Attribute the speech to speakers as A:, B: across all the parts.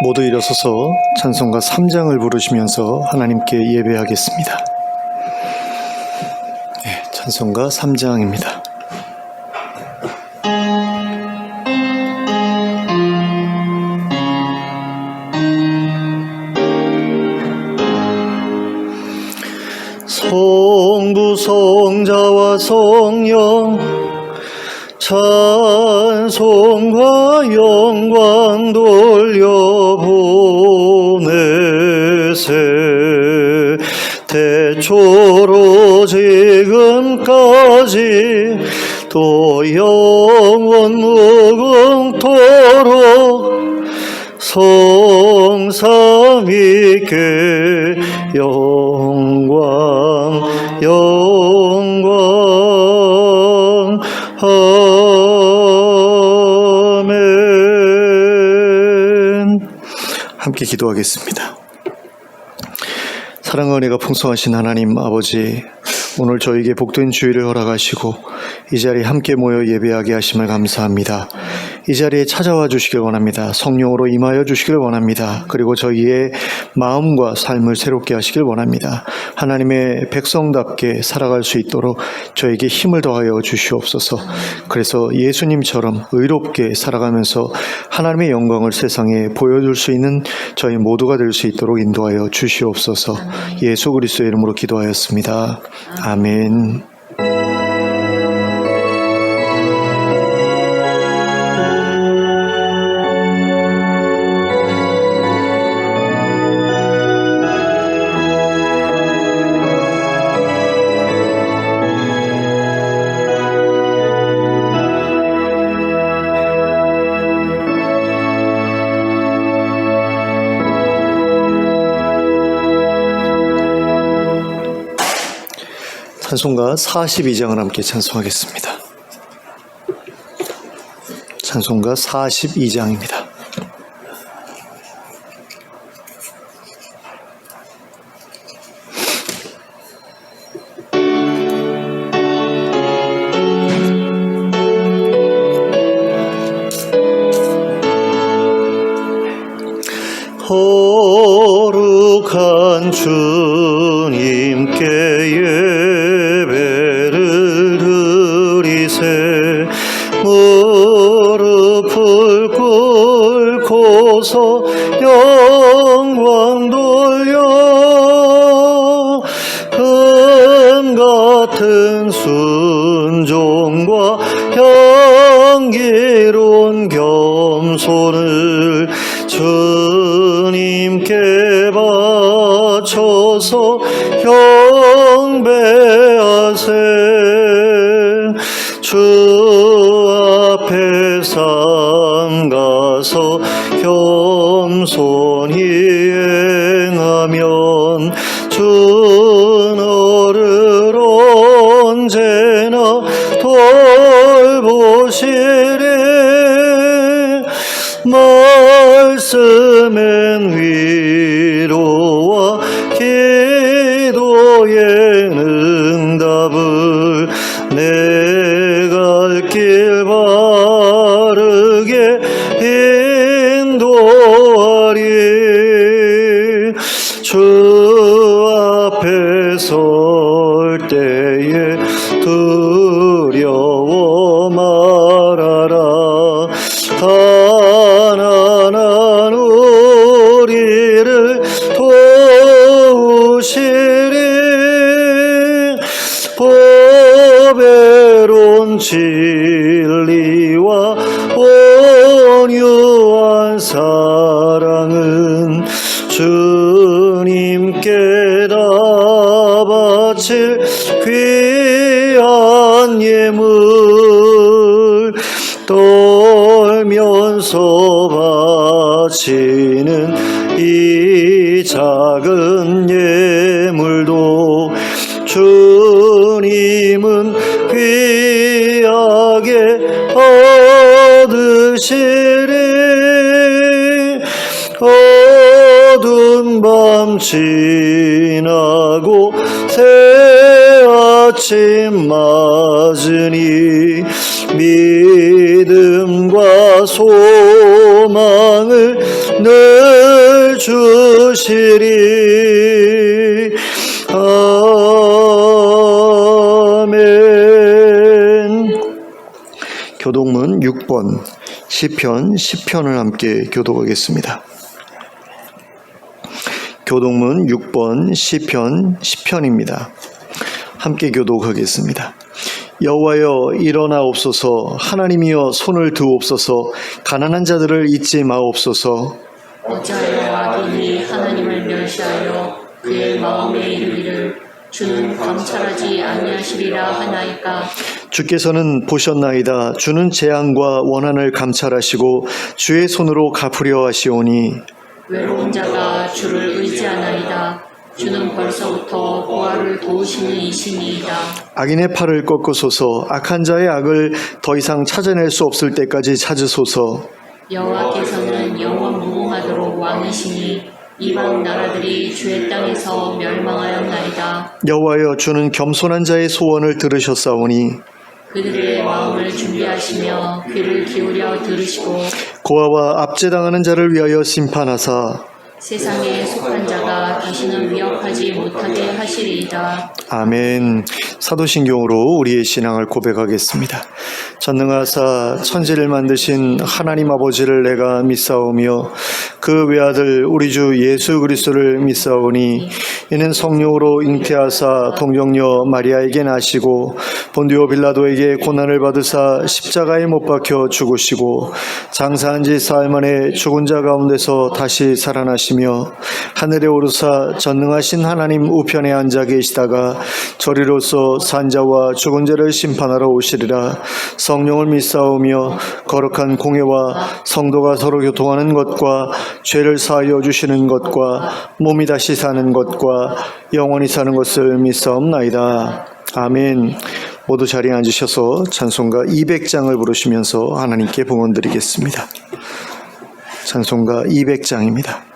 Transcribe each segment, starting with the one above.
A: 모두 일어서서 찬송가 3장을 부르시면서 하나님께 예배하겠습니다. 찬송가 3장입니다. 성부 성자와 성령 찬송과 영광 돌려보내세. 태초로 지금까지 또 영원 무궁토록 성삼위께 영광 아멘. 함께 기도하겠습니다. 사랑과 은혜가 풍성하신 하나님 아버지, 오늘 저에게 복된 주일을 허락하시고 이 자리에 함께 모여 예배하게 하심을 감사합니다. 이 자리에 찾아와 주시길 원합니다. 성령으로 임하여 주시길 원합니다. 그리고 저희의 마음과 삶을 새롭게 하시길 원합니다. 하나님의 백성답게 살아갈 수 있도록 저에게 힘을 더하여 주시옵소서. 그래서 예수님처럼 의롭게 살아가면서 하나님의 영광을 세상에 보여줄 수 있는 저희 모두가 될 수 있도록 인도하여 주시옵소서. 예수 그리스도의 이름으로 기도하였습니다. 아멘. 찬송가 42장을 함께 찬송하겠습니다. 찬송가 42장입니다. 거룩한 주님께 예배를 드리세. 무릎을 꿇고서 영광 돌려 금같은 순종과 향기로운 겸손을 주님께 바쳐서 경배하세. 주 앞에 삼가서 겸손히 행하면 주 너를 언제나 돌보시리. 말씀엔 위로와 기도의 응답을 내 갈 길 바르게 인도하리. 주 앞에 설 때에 두려워 말아라. 가난한 우리를 도우시리. 보배로운 진리와 온유한 사랑은 주님께 다 바칠 귀한 예물. 떨면서 바치는 이 작은 예물도 주님은 귀하게 얻으시리. 어두운 밤 지나고 새 아침 맞으니 믿음과 소망을 늘 주시리. 아멘. 교독문 6번 시편 10편을 함께 교독하겠습니다. 교독문 6번 시편 10편입니다. 함께 교독하겠습니다. 여호와여 일어나옵소서. 하나님이여 손을 드옵소서. 가난한 자들을 잊지 마옵소서.
B: 어찌하여 악인이 하나님을 멸시하여 그의 마음에 이르기를 주는 감찰하지 아니하시리라 하나이까.
A: 주께서는 보셨나이다. 주는 재앙과 원한을 감찰하시고 주의 손으로 갚으려 하시오니
B: 외로운 자가 주를 의지하나이다. 주는 벌써부터 고아를 도우시는 이시니이다.
A: 악인의 팔을 꺾으소서. 악한 자의 악을 더 이상 찾아낼 수 없을 때까지 찾으소서.
B: 여호와께서는 영원 무궁하도록 왕이시니 이방 나라들이 주의 땅에서 멸망하였나이다.
A: 여호와여 주는 겸손한 자의 소원을 들으셨사오니
B: 그들의 마음을 준비하시며 귀를 기울여 들으시고
A: 고아와 압제당하는 자를 위하여 심판하사
B: 세상에 속한 자가 다시는 위협하지 못하게 하시리이다.
A: 아멘. 사도신경으로 우리의 신앙을 고백하겠습니다. 전능하사 천지를 만드신 하나님 아버지를 내가 믿사오며 그 외아들 우리 주 예수 그리스도를 믿사오니 이는 성령으로 잉태하사 동정녀 마리아에게 나시고 본디오 빌라도에게 고난을 받으사 십자가에 못 박혀 죽으시고 장사한 지 사흘 만에 죽은 자 가운데서 다시 살아나시며 하늘에 오르사 전능하신 하나님 우편에 앉아 계시다가 저리로서 산자와 죽은 자를 심판하러 오시리라. 성령을 믿사오며 거룩한 공회와 성도가 서로 교통하는 것과 죄를 사하여 주시는 것과 몸이 다시 사는 것과 영원히 사는 것을 믿사옵나이다. 아멘. 모두 자리에 앉으셔서 찬송가 200장을 부르시면서 하나님께 봉헌드리겠습니다. 찬송가 200장입니다.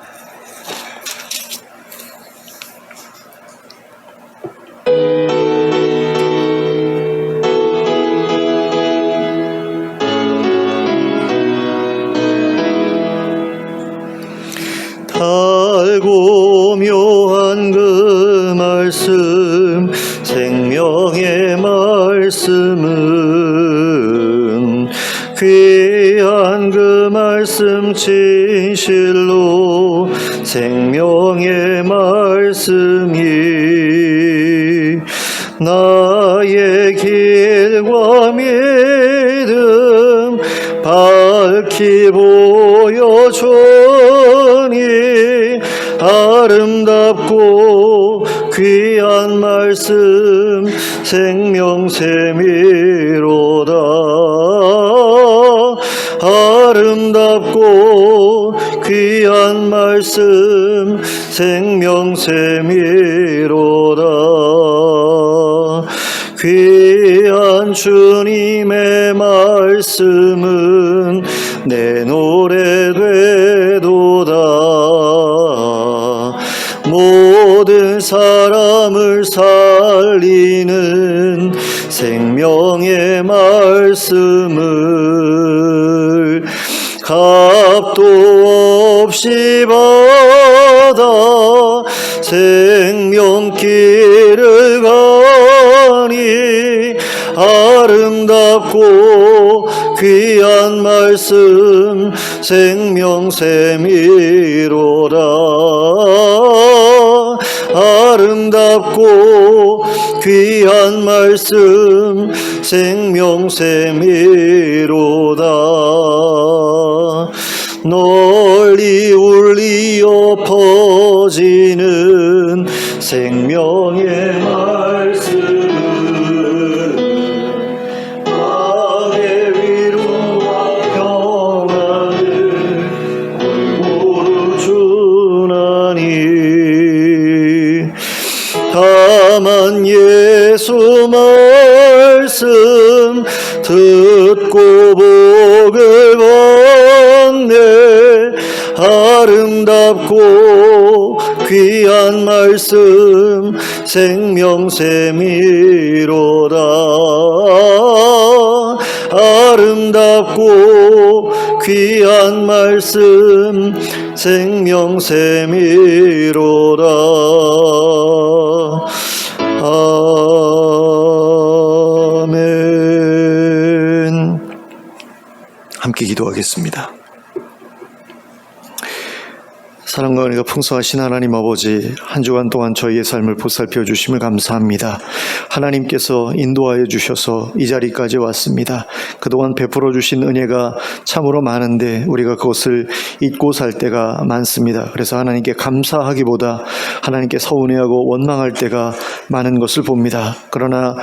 A: 달고 묘한 그 말씀 생명의 말씀은 귀한 그 말씀 진실로 생명의 말씀이 나의 길과 믿음 밝히 보여주니 아름답고 귀한 말씀 생명샘이로다. 아름답고 귀한 말씀 생명샘이로다. 귀한 주님의 말씀은 내 노래 되도다. 모든 사람을 살리는 생명의 말씀을 값도 없이 받아 생명길을 가니 아름답고 귀한 말씀 생명샘이로다. 아름답고 귀한 말씀 생명샘이로다. 널리 울리어 퍼지는 생명의 말씀 마음의 위로와 평안을 골고루 주나니 다만 예수 말씀 듣고 복을 받네. 아름답고 귀한 말씀 생명샘이로다. 아름답고 귀한 말씀 생명샘이로다. 아멘. 함께 기도하겠습니다. 사랑과 은혜가 풍성하신 하나님 아버지, 한 주간 동안 저희의 삶을 보살펴 주심을 감사합니다. 하나님께서 인도하여 주셔서 이 자리까지 왔습니다. 그동안 베풀어 주신 은혜가 참으로 많은데 우리가 그것을 잊고 살 때가 많습니다. 그래서 하나님께 감사하기보다 하나님께 서운해하고 원망할 때가 많은 것을 봅니다. 그러나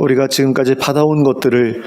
A: 우리가 지금까지 받아온 것들을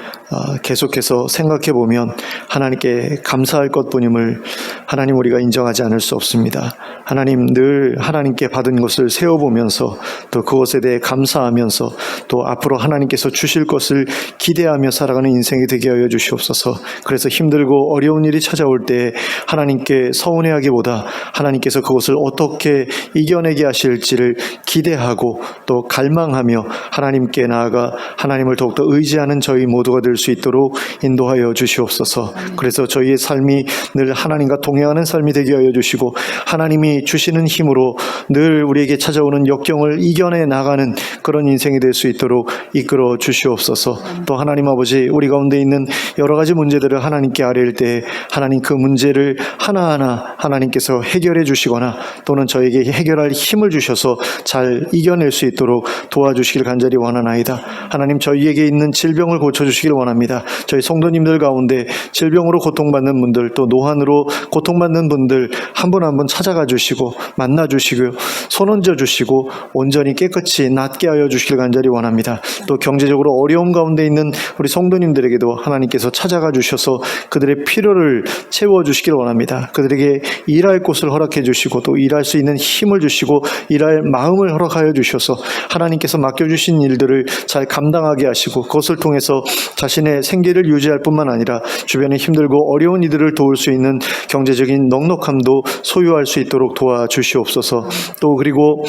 A: 계속해서 생각해 보면 하나님께 감사할 것뿐임을 하나님 우리가 인정하지 않을 수 없습니다. 하나님, 늘 하나님께 받은 것을 세워보면서 또 그것에 대해 감사하면서 또 앞으로 하나님께서 주실 것을 기대하며 살아가는 인생이 되게 하여 주시옵소서. 그래서 힘들고 어려운 일이 찾아올 때 하나님께 서운해하기보다 하나님께서 그것을 어떻게 이겨내게 하실지를 기대하고 또 갈망하며 하나님께 나아가 하나님을 더욱더 의지하는 저희 모두가 될 수 있도록 인도하여 주시옵소서. 그래서 저희의 삶이 늘 하나님과 동행하는 삶이 되게 하여 주시고 하나님이 주시는 힘으로 늘 우리에게 찾아오는 역경을 이겨내 나가는 그런 인생이 될 수 있도록 이끌어 주시옵소서. 또 하나님 아버지, 우리 가운데 있는 여러 가지 문제들을 하나님께 아뢰일 때 하나님 그 문제를 하나하나 하나님께서 해결해 주시거나 또는 저에게 해결할 힘을 주셔서 잘 이겨낼 수 있도록 도와주시길 간절히 원하나이다. 하나님, 저희에게 있는 질병을 고쳐주시길 원합니다. 저희 성도님들 가운데 질병으로 고통받는 분들, 또 노환으로 고통받는 분들 한 분 한 분 찾아가 주시고 만나 주시고 손 얹어 주시고 온전히 깨끗이 낫게 하여 주시길 간절히 원합니다. 또 경제적으로 어려움 가운데 있는 우리 성도님들에게도 하나님께서 찾아가 주셔서 그들의 필요를 채워 주시길 원합니다. 그들에게 일할 곳을 허락해 주시고 또 일할 수 있는 힘을 주시고 일할 마음을 허락하여 주셔서 하나님께서 맡겨주신 일들을 잘 감당하게 하시고 그것을 통해서 자신의 생계를 유지할 뿐만 아니라 주변에 힘들고 어려운 이들을 도울 수 있는 경제적인 넉넉함도 소유할 수 있도록 도와주시옵소서. 또 그리고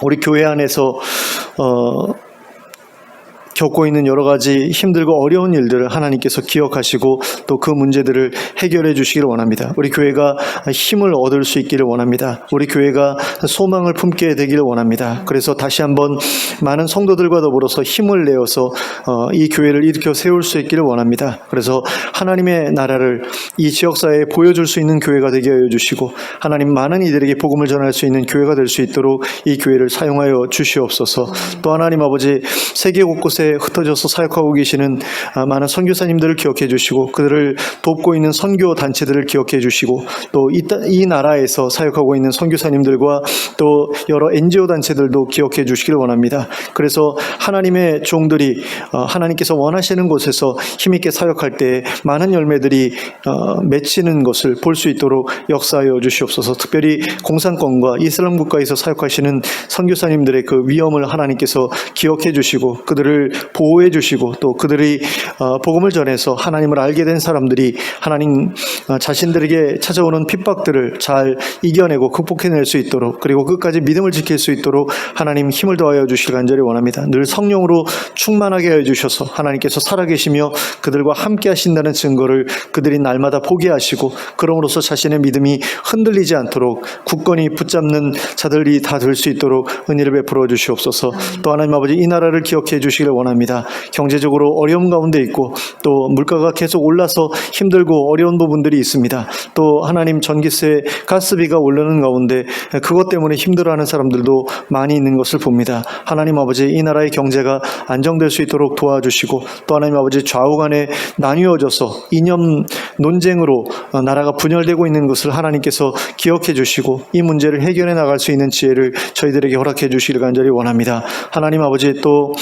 A: 우리 교회 안에서 겪고 있는 여러 가지 힘들고 어려운 일들을 하나님께서 기억하시고 또 그 문제들을 해결해 주시기를 원합니다. 우리 교회가 힘을 얻을 수 있기를 원합니다. 우리 교회가 소망을 품게 되기를 원합니다. 그래서 다시 한번 많은 성도들과 더불어서 힘을 내어서 이 교회를 일으켜 세울 수 있기를 원합니다. 그래서 하나님의 나라를 이 지역사회에 보여줄 수 있는 교회가 되게 하여 주시고 하나님 많은 이들에게 복음을 전할 수 있는 교회가 될 수 있도록 이 교회를 사용하여 주시옵소서. 또 하나님 아버지, 세계 곳곳에 흩어져서 사역하고 계시는 많은 선교사님들을 기억해 주시고 그들을 돕고 있는 선교 단체들을 기억해 주시고 또 이 나라에서 사역하고 있는 선교사님들과 또 여러 NGO 단체들도 기억해 주시길 원합니다. 그래서 하나님의 종들이 하나님께서 원하시는 곳에서 힘있게 사역할 때 많은 열매들이 맺히는 것을 볼 수 있도록 역사하여 주시옵소서. 특별히 공산권과 이슬람 국가에서 사역하시는 선교사님들의 그 위험을 하나님께서 기억해 주시고 그들을 보호해 주시고 또 그들이 복음을 전해서 하나님을 알게 된 사람들이 하나님 자신들에게 찾아오는 핍박들을 잘 이겨내고 극복해낼 수 있도록 그리고 끝까지 믿음을 지킬 수 있도록 하나님 힘을 더하여 주시길 간절히 원합니다. 늘 성령으로 충만하게 하여 주셔서 하나님께서 살아계시며 그들과 함께 하신다는 증거를 그들이 날마다 보게 하시고 그럼으로써 자신의 믿음이 흔들리지 않도록 굳건히 붙잡는 자들이 다 될 수 있도록 은혜를 베풀어 주시옵소서. 또 하나님 아버지, 이 나라를 기억해 주시기를 원합니다. 경제적으로 어려움 가운데 있고 또 물가가 계속 올라서 힘들고 어려운 부분들이 있습니다. 또 하나님, 전기세, 가스비가 오르는 가운데 그것 때문에 힘들어하는 사람들도 많이 있는 것을 봅니다. 하나님 아버지, 이 나라의 경제가 안정될 수 있도록 도와주시고 또 하나님 아버지, 좌우 간에 나뉘어져서 이념 논쟁으로 나라가 분열되고 있는 것을 하나님께서 기억해 주시고 이 문제를 해결해 나갈 수 있는 지혜를 저희들에게 허락해 주시기를 간절히 원합니다. 하나님 아버지, 또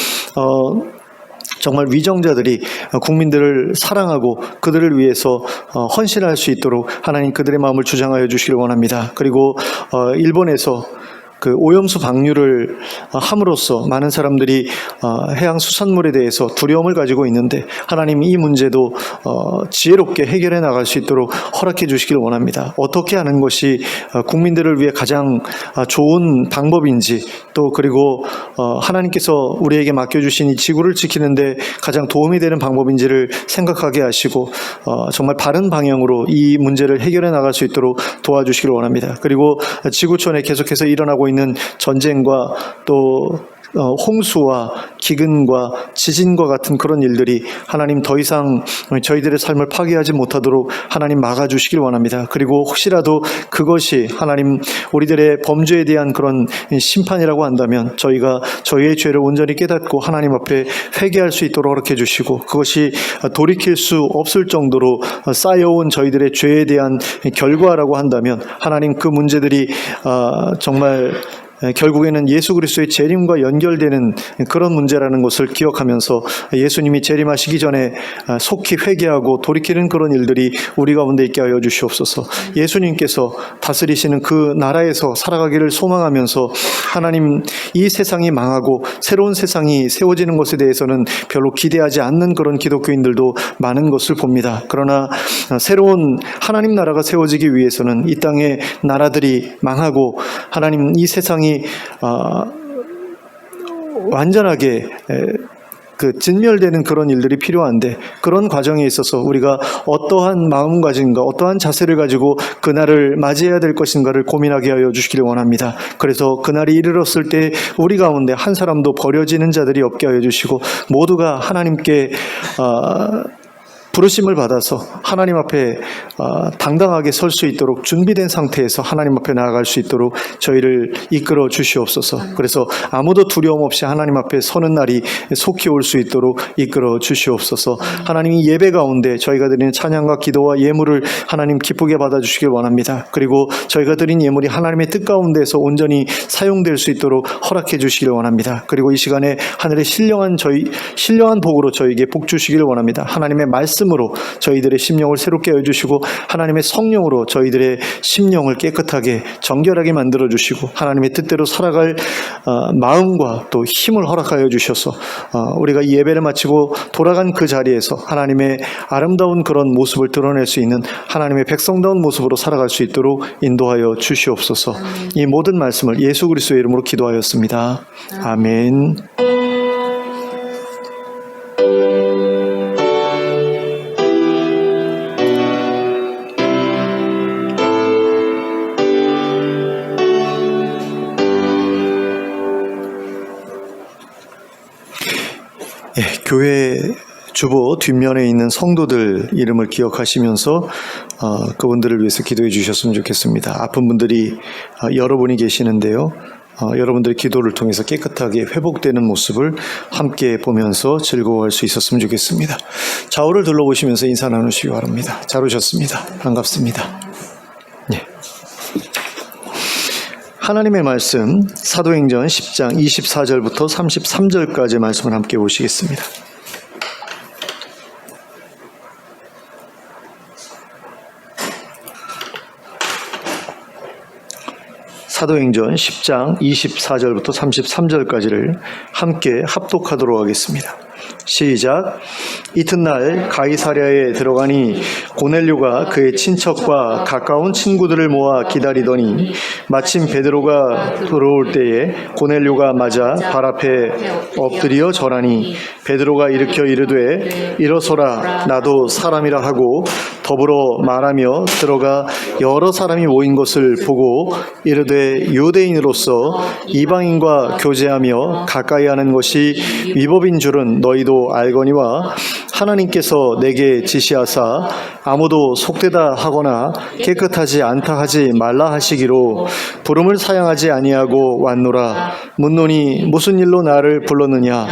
A: 정말 위정자들이 국민들을 사랑하고 그들을 위해서 헌신할 수 있도록 하나님 그들의 마음을 주장하여 주시기를 원합니다. 그리고 일본에서 그 오염수 방류를 함으로써 많은 사람들이 해양 수산물에 대해서 두려움을 가지고 있는데 하나님 이 문제도 지혜롭게 해결해 나갈 수 있도록 허락해 주시길 원합니다. 어떻게 하는 것이 국민들을 위해 가장 좋은 방법인지 또 그리고 하나님께서 우리에게 맡겨주신 이 지구를 지키는데 가장 도움이 되는 방법인지를 생각하게 하시고 정말 바른 방향으로 이 문제를 해결해 나갈 수 있도록 도와주시길 원합니다. 그리고 지구촌에 계속해서 일어나고 있는 전쟁과 또 홍수와 기근과 지진과 같은 그런 일들이 하나님 더 이상 저희들의 삶을 파괴하지 못하도록 하나님 막아주시길 원합니다. 그리고 혹시라도 그것이 하나님 우리들의 범죄에 대한 그런 심판이라고 한다면 저희가 저희의 죄를 온전히 깨닫고 하나님 앞에 회개할 수 있도록 허락해 주시고 그것이 돌이킬 수 없을 정도로 쌓여온 저희들의 죄에 대한 결과라고 한다면 하나님 그 문제들이 정말 결국에는 예수 그리스도의 재림과 연결되는 그런 문제라는 것을 기억하면서 예수님이 재림하시기 전에 속히 회개하고 돌이키는 그런 일들이 우리 가운데 있게 하여 주시옵소서. 예수님께서 다스리시는 그 나라에서 살아가기를 소망하면서 하나님 이 세상이 망하고 새로운 세상이 세워지는 것에 대해서는 별로 기대하지 않는 그런 기독교인들도 많은 것을 봅니다. 그러나 새로운 하나님 나라가 세워지기 위해서는 이 땅의 나라들이 망하고 하나님 이 세상이 완전하게 진멸되는 그런 일들이 필요한데 그런 과정에 있어서 우리가 어떠한 마음가짐과 어떠한 자세를 가지고 그날을 맞이해야 될 것인가를 고민하게 하여 주시기를 원합니다. 그래서 그날이 이르렀을 때 우리 가운데 한 사람도 버려지는 자들이 없게 하여 주시고 모두가 하나님께 부르심을 받아서 하나님 앞에 당당하게 설 수 있도록 준비된 상태에서 하나님 앞에 나아갈 수 있도록 저희를 이끌어 주시옵소서. 그래서 아무도 두려움 없이 하나님 앞에 서는 날이 속히 올 수 있도록 이끌어 주시옵소서. 하나님이 예배 가운데 저희가 드리는 찬양과 기도와 예물을 하나님 기쁘게 받아주시길 원합니다. 그리고 저희가 드린 예물이 하나님의 뜻 가운데서 온전히 사용될 수 있도록 허락해 주시길 원합니다. 그리고 이 시간에 하늘의 신령한 복으로 저희에게 복 주시길 원합니다. 하나님의 말씀으로 저희들의 심령을 새롭게 해주시고 하나님의 성령으로 저희들의 심령을 깨끗하게 정결하게 만들어 주시고 하나님의 뜻대로 살아갈 마음과 또 힘을 허락하여 주셔서 우리가 이 예배를 마치고 돌아간 그 자리에서 하나님의 아름다운 그런 모습을 드러낼 수 있는 하나님의 백성다운 모습으로 살아갈 수 있도록 인도하여 주시옵소서. 이 모든 말씀을 예수 그리스도의 이름으로 기도하였습니다. 아멘. 교회 주보 뒷면에 있는 성도들 이름을 기억하시면서 그분들을 위해서 기도해 주셨으면 좋겠습니다. 아픈 분들이 여러분이 계시는데요. 여러분들의 기도를 통해서 깨끗하게 회복되는 모습을 함께 보면서 즐거워할 수 있었으면 좋겠습니다. 좌우를 둘러보시면서 인사 나누시기 바랍니다. 잘 오셨습니다. 반갑습니다. 예. 하나님의 말씀 사도행전 10장 24절부터 33절까지의 말씀을 함께 보시겠습니다. 사도행전 10장 24절부터 33절까지를 함께 합독하도록 하겠습니다. 시작. 이튿날 가이사랴에 들어가니 고넬료가 그의 친척과 가까운 친구들을 모아 기다리더니 마침 베드로가 들어올 때에 고넬료가 맞아 발 앞에 엎드려 절하니 베드로가 일으켜 이르되 일어서라 나도 사람이라 하고 더불어 말하며 들어가 여러 사람이 모인 것을 보고 이르되 유대인으로서 이방인과 교제하며 가까이 하는 것이 위법인 줄은 너희도 알거니와 하나님께서 내게 지시하사 아무도 속되다 하거나 깨끗하지 않다 하지 말라 하시기로 부름을 사양하지 아니하고 왔노라. 묻노니 무슨 일로 나를 불렀느냐.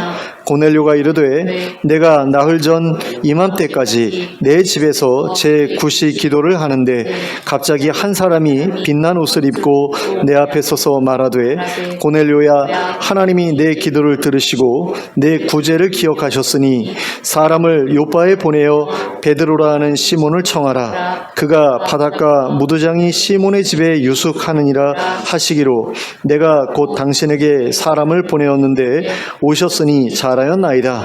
A: 고넬료가 이르되
B: 네.
A: 내가 나흘 전 이맘때까지 내 집에서 제9시 기도를 하는데 갑자기 한 사람이 빛난 옷을 입고 내 앞에 서서 말하되 고넬료야 하나님이 내 기도를 들으시고 내 구제를 기억하셨으니 사람을 요빠에 보내어 베드로라 하는 시몬을 청하라. 그가 바닷가 무두장이 시몬의 집에 유숙하느니라 하시기로 내가 곧 당신에게 사람을 보내었는데 오셨으니 잘하였나이다.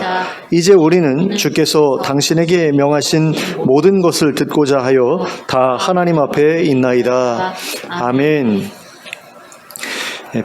A: 이제 우리는 주께서 당신에게 명하신 모든 것을 듣고자 하여 다 하나님 앞에 있나이다. 아멘.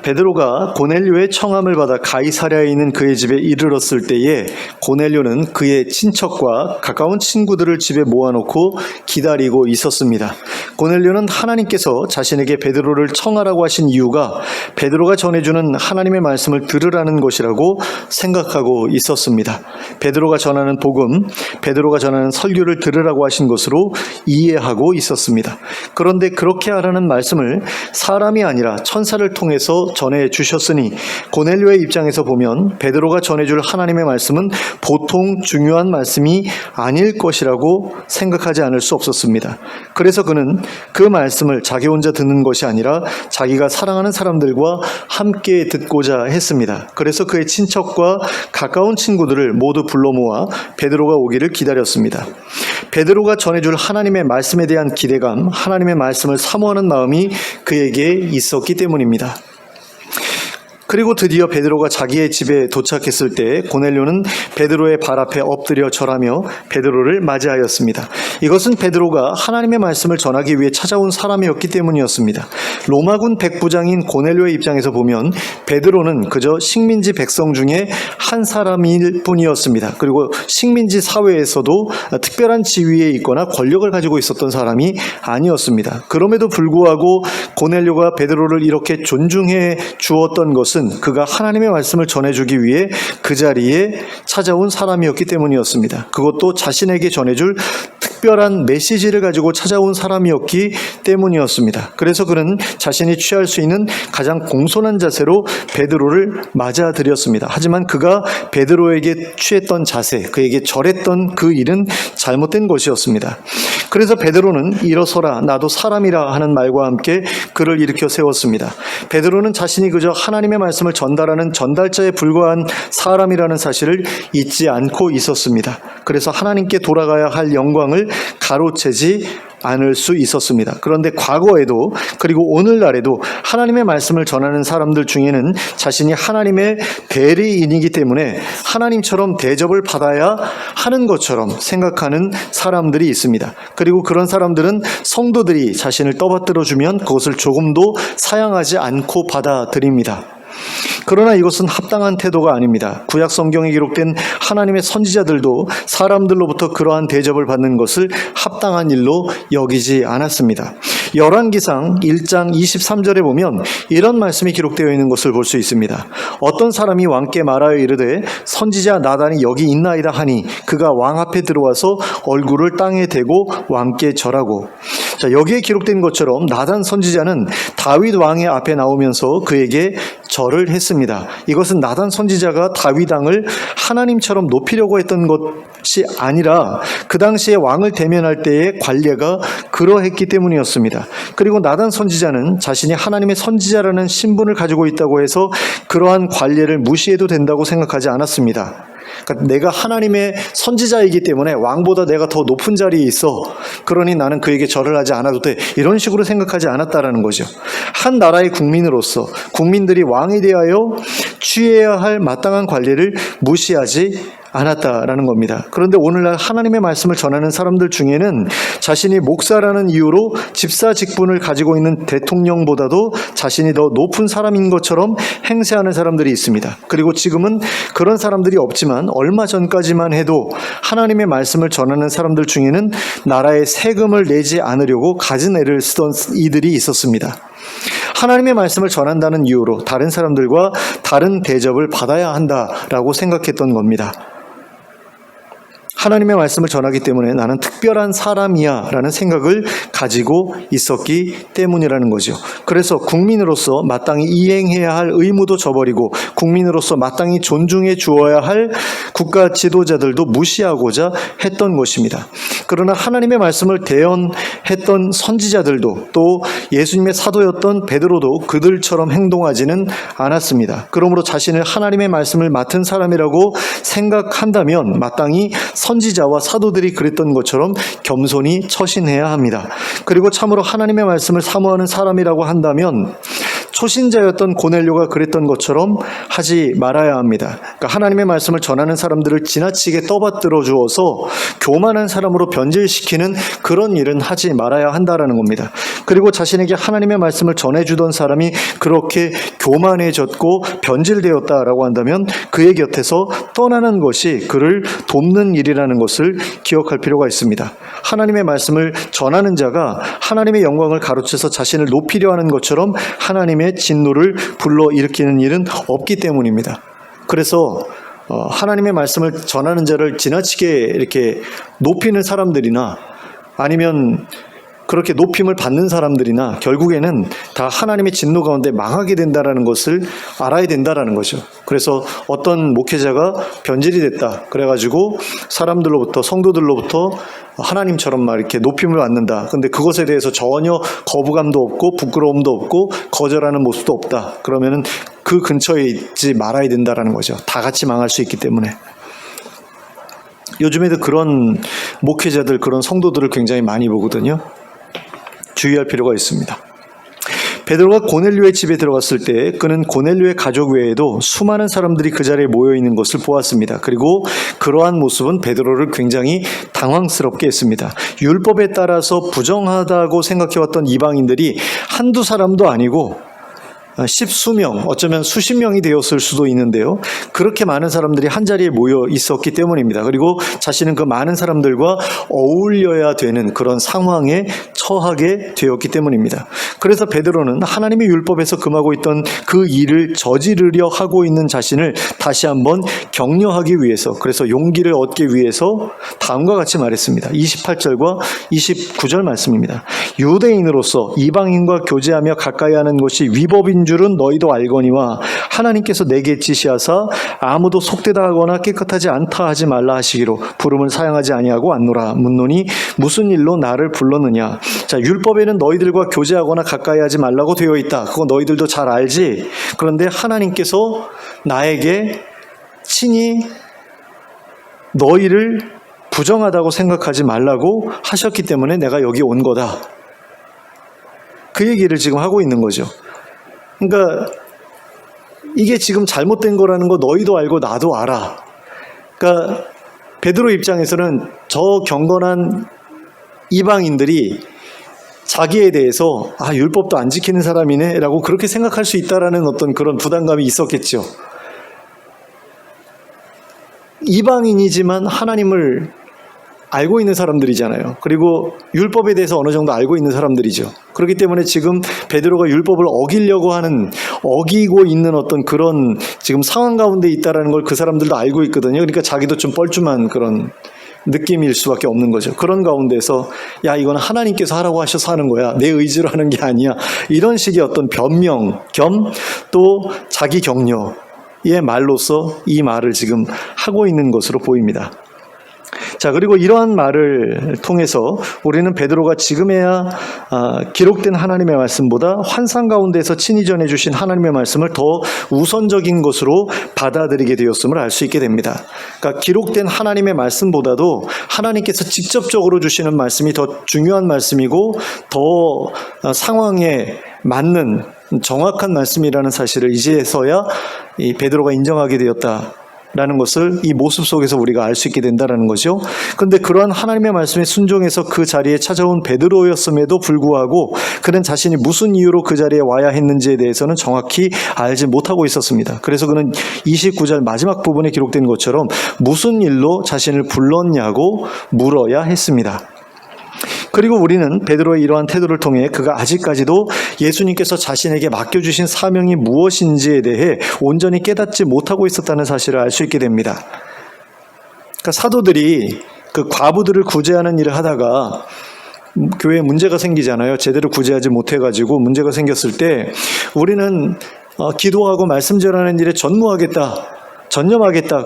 A: 베드로가 고넬료의 청함을 받아 가이사랴에 있는 그의 집에 이르렀을 때에 고넬료는 그의 친척과 가까운 친구들을 집에 모아놓고 기다리고 있었습니다. 고넬료는 하나님께서 자신에게 베드로를 청하라고 하신 이유가 베드로가 전해주는 하나님의 말씀을 들으라는 것이라고 생각하고 있었습니다. 베드로가 전하는 복음, 베드로가 전하는 설교를 들으라고 하신 것으로 이해하고 있었습니다. 그런데 그렇게 하라는 말씀을 사람이 아니라 천사를 통해서 전해 주셨으니 고넬료의 입장에서 보면 베드로가 전해줄 하나님의 말씀은 보통 중요한 말씀이 아닐 것이라고 생각하지 않을 수 없었습니다. 그래서 그는 그 말씀을 자기 혼자 듣는 것이 아니라 자기가 사랑하는 사람들과 함께 듣고자 했습니다. 그래서 그의 친척과 가까운 친구들을 모두 불러 모아 베드로가 오기를 기다렸습니다. 베드로가 전해줄 하나님의 말씀에 대한 기대감, 하나님의 말씀을 사모하는 마음이 그에게 있었기 때문입니다. 그리고 드디어 베드로가 자기의 집에 도착했을 때 고넬료는 베드로의 발 앞에 엎드려 절하며 베드로를 맞이하였습니다. 이것은 베드로가 하나님의 말씀을 전하기 위해 찾아온 사람이었기 때문이었습니다. 로마군 백부장인 고넬료의 입장에서 보면 베드로는 그저 식민지 백성 중에 한 사람일 뿐이었습니다. 그리고 식민지 사회에서도 특별한 지위에 있거나 권력을 가지고 있었던 사람이 아니었습니다. 그럼에도 불구하고 고넬료가 베드로를 이렇게 존중해 주었던 것은 그가 하나님의 말씀을 전해주기 위해 그 자리에 찾아온 사람이었기 때문이었습니다. 그것도 자신에게 전해줄 특별한 메시지를 가지고 찾아온 사람이었기 때문이었습니다. 그래서 그는 자신이 취할 수 있는 가장 공손한 자세로 베드로를 맞아들였습니다. 하지만 그가 베드로에게 취했던 자세, 그에게 절했던 그 일은 잘못된 것이었습니다. 그래서 베드로는 일어서라 나도 사람이라 하는 말과 함께 그를 일으켜 세웠습니다. 베드로는 자신이 그저 하나님의 말씀을 전달하는 전달자에 불과한 사람이라는 사실을 잊지 않고 있었습니다. 그래서 하나님께 돌아가야 할 영광을 가로채지 않을 수 있었습니다. 그런데 과거에도 그리고 오늘날에도 하나님의 말씀을 전하는 사람들 중에는 자신이 하나님의 대리인이기 때문에 하나님처럼 대접을 받아야 하는 것처럼 생각하는 사람들이 있습니다. 그리고 그런 사람들은 성도들이 자신을 떠받들어주면 그것을 조금도 사양하지 않고 받아들입니다. 그러나 이것은 합당한 태도가 아닙니다. 구약 성경에 기록된 하나님의 선지자들도 사람들로부터 그러한 대접을 받는 것을 합당한 일로 여기지 않았습니다. 열왕기상 1장 23절에 보면 이런 말씀이 기록되어 있는 것을 볼 수 있습니다. 어떤 사람이 왕께 말하여 이르되 선지자 나단이 여기 있나이다 하니 그가 왕 앞에 들어와서 얼굴을 땅에 대고 왕께 절하고. 자, 여기에 기록된 것처럼 나단 선지자는 다윗 왕의 앞에 나오면서 그에게 절을 했습니다. 이것은 나단 선지자가 다윗 왕을 하나님처럼 높이려고 했던 것이 아니라 그 당시에 왕을 대면할 때의 관례가 그러했기 때문이었습니다. 그리고 나단 선지자는 자신이 하나님의 선지자라는 신분을 가지고 있다고 해서 그러한 관례를 무시해도 된다고 생각하지 않았습니다. 그러니까 내가 하나님의 선지자이기 때문에 왕보다 내가 더 높은 자리에 있어. 그러니 나는 그에게 절을 하지 않아도 돼. 이런 식으로 생각하지 않았다라는 거죠. 한 나라의 국민으로서 국민들이 왕에 대하여 취해야 할 마땅한 관리를 무시하지 않았다라는 겁니다. 그런데 오늘날 하나님의 말씀을 전하는 사람들 중에는 자신이 목사라는 이유로 집사 직분을 가지고 있는 대통령보다도 자신이 더 높은 사람인 것처럼 행세하는 사람들이 있습니다. 그리고 지금은 그런 사람들이 없지만 얼마 전까지만 해도 하나님의 말씀을 전하는 사람들 중에는 나라에 세금을 내지 않으려고 가진 애를 쓰던 이들이 있었습니다. 하나님의 말씀을 전한다는 이유로 다른 사람들과 다른 대접을 받아야 한다라고 생각했던 겁니다. 하나님의 말씀을 전하기 때문에 나는 특별한 사람이야 라는 생각을 가지고 있었기 때문이라는 거죠. 그래서 국민으로서 마땅히 이행해야 할 의무도 저버리고 국민으로서 마땅히 존중해 주어야 할 국가 지도자들도 무시하고자 했던 것입니다. 그러나 하나님의 말씀을 대언했던 선지자들도 또 예수님의 사도였던 베드로도 그들처럼 행동하지는 않았습니다. 그러므로 자신을 하나님의 말씀을 맡은 사람이라고 생각한다면 마땅히 선지자와 사도들이 그랬던 것처럼 겸손히 처신해야 합니다. 그리고 참으로 하나님의 말씀을 사모하는 사람이라고 한다면 초신자였던 고넬료가 그랬던 것처럼 하지 말아야 합니다. 그러니까 하나님의 말씀을 전하는 사람들을 지나치게 떠받들어 주어서 교만한 사람으로 변질시키는 그런 일은 하지 말아야 한다라는 겁니다. 그리고 자신에게 하나님의 말씀을 전해주던 사람이 그렇게 교만해졌고 변질되었다라고 한다면 그의 곁에서 떠나는 것이 그를 돕는 일이라는 것을 기억할 필요가 있습니다. 하나님의 말씀을 전하는 자가 하나님의 영광을 가로채서 자신을 높이려 하는 것처럼 하나님의 진노를 불러일으키는 일은 없기 때문입니다. 그래서 하나님의 말씀을 전하는 자를 지나치게 이렇게 높이는 사람들이나 아니면 그렇게 높임을 받는 사람들이나 결국에는 다 하나님의 진노 가운데 망하게 된다라는 것을 알아야 된다라는 거죠. 그래서 어떤 목회자가 변질이 됐다 그래가지고 사람들로부터 성도들로부터 하나님처럼 막 이렇게 높임을 받는다. 근데 그것에 대해서 전혀 거부감도 없고 부끄러움도 없고 거절하는 모습도 없다. 그러면은 그 근처에 있지 말아야 된다라는 거죠. 다 같이 망할 수 있기 때문에. 요즘에도 그런 목회자들, 그런 성도들을 굉장히 많이 보거든요. 주의할 필요가 있습니다. 베드로가 고넬료의 집에 들어갔을 때 그는 고넬료의 가족 외에도 수많은 사람들이 그 자리에 모여 있는 것을 보았습니다. 그리고 그러한 모습은 베드로를 굉장히 당황스럽게 했습니다. 율법에 따라서 부정하다고 생각해왔던 이방인들이 한두 사람도 아니고 십수명, 어쩌면 수십 명이 되었을 수도 있는데요. 그렇게 많은 사람들이 한자리에 모여 있었기 때문입니다. 그리고 자신은 그 많은 사람들과 어울려야 되는 그런 상황에 처하게 되었기 때문입니다. 그래서 베드로는 하나님의 율법에서 금하고 있던 그 일을 저지르려 하고 있는 자신을 다시 한번 격려하기 위해서, 그래서 용기를 얻기 위해서 다음과 같이 말했습니다. 28절과 29절 말씀입니다. 유대인으로서 이방인과 교제하며 가까이 하는 것이 위법인 줄은 너희도 알거니와 하나님께서 내게 지시하사 아무도 속되다 하거나 깨끗하지 않다 하지 말라 하시기로 부름을 사양하지 아니하고 안노라. 묻노니 무슨 일로 나를 불렀느냐. 자, 율법에는 너희들과 교제하거나 가까이 하지 말라고 되어 있다. 그거 너희들도 잘 알지. 그런데 하나님께서 나에게 친히 너희를 부정하다고 생각하지 말라고 하셨기 때문에 내가 여기 온 거다. 그 얘기를 지금 하고 있는 거죠. 그러니까 이게 지금 잘못된 거라는 거 너희도 알고 나도 알아. 그러니까 베드로 입장에서는 저 경건한 이방인들이 자기에 대해서 율법도 안 지키는 사람이네 라고 그렇게 생각할 수 있다라는 어떤 그런 부담감이 있었겠죠. 이방인이지만 하나님을 알고 있는 사람들이잖아요. 그리고 율법에 대해서 어느 정도 알고 있는 사람들이죠. 그렇기 때문에 지금 베드로가 율법을 어기고 있는 어떤 그런 지금 상황 가운데 있다라는 걸 그 사람들도 알고 있거든요. 그러니까 자기도 좀 뻘쭘한 그런 느낌일 수밖에 없는 거죠. 그런 가운데서 야, 이건 하나님께서 하라고 하셔서 하는 거야. 내 의지로 하는 게 아니야. 이런 식의 어떤 변명 겸 또 자기 격려의 말로서 이 말을 지금 하고 있는 것으로 보입니다. 자, 그리고 이러한 말을 통해서 우리는 베드로가 지금에야 기록된 하나님의 말씀보다 환상 가운데서 친히 전해주신 하나님의 말씀을 더 우선적인 것으로 받아들이게 되었음을 알 수 있게 됩니다. 그러니까 기록된 하나님의 말씀보다도 하나님께서 직접적으로 주시는 말씀이 더 중요한 말씀이고 더 상황에 맞는 정확한 말씀이라는 사실을 이제서야 이 베드로가 인정하게 되었다. 라는 것을 이 모습 속에서 우리가 알 수 있게 된다는 거죠. 그런데 그러한 하나님의 말씀에 순종해서 그 자리에 찾아온 베드로였음에도 불구하고 그는 자신이 무슨 이유로 그 자리에 와야 했는지에 대해서는 정확히 알지 못하고 있었습니다. 그래서 그는 29절 마지막 부분에 기록된 것처럼 무슨 일로 자신을 불렀냐고 물어야 했습니다. 그리고 우리는 베드로의 이러한 태도를 통해 그가 아직까지도 예수님께서 자신에게 맡겨주신 사명이 무엇인지에 대해 온전히 깨닫지 못하고 있었다는 사실을 알 수 있게 됩니다. 그러니까 사도들이 그 과부들을 구제하는 일을 하다가 교회에 문제가 생기잖아요. 제대로 구제하지 못해가지고 문제가 생겼을 때 우리는 기도하고 말씀 전하는 일에 전념하겠다